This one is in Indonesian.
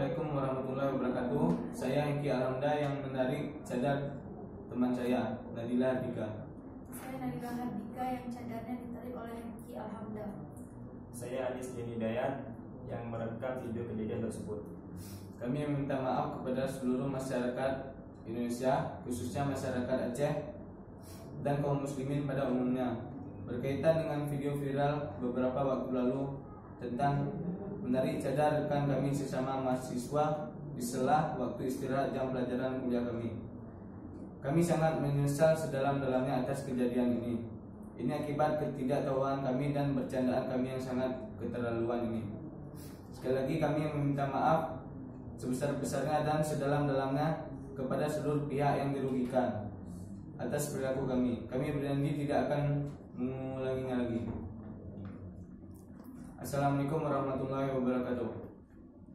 Assalamualaikum warahmatullahi wabarakatuh. Saya Hengki Alhamda yang menarik cadar teman saya, Nadila Hardika. Saya Nadila Hardika yang cadarnya ditarik oleh Hengki Alhamda. Saya Adis Yeni Dayat yang merekam video kejadian tersebut. Kami meminta maaf kepada seluruh masyarakat Indonesia, khususnya masyarakat Aceh dan kaum muslimin pada umumnya, berkaitan dengan video viral beberapa waktu lalu tentang menarik cadar rekan kami sesama mahasiswa di sela waktu istirahat jam pelajaran kuliah kami. Kami sangat menyesal sedalam-dalamnya atas kejadian ini. Ini akibat ketidaktahuan kami dan bercandaan kami yang sangat keterlaluan ini. Sekali lagi kami meminta maaf sebesar-besarnya dan sedalam-dalamnya kepada seluruh pihak yang dirugikan atas perilaku kami. Kami berjanji tidak akan mengulanginya lagi. Assalamualaikum warahmatullahi wabarakatuh.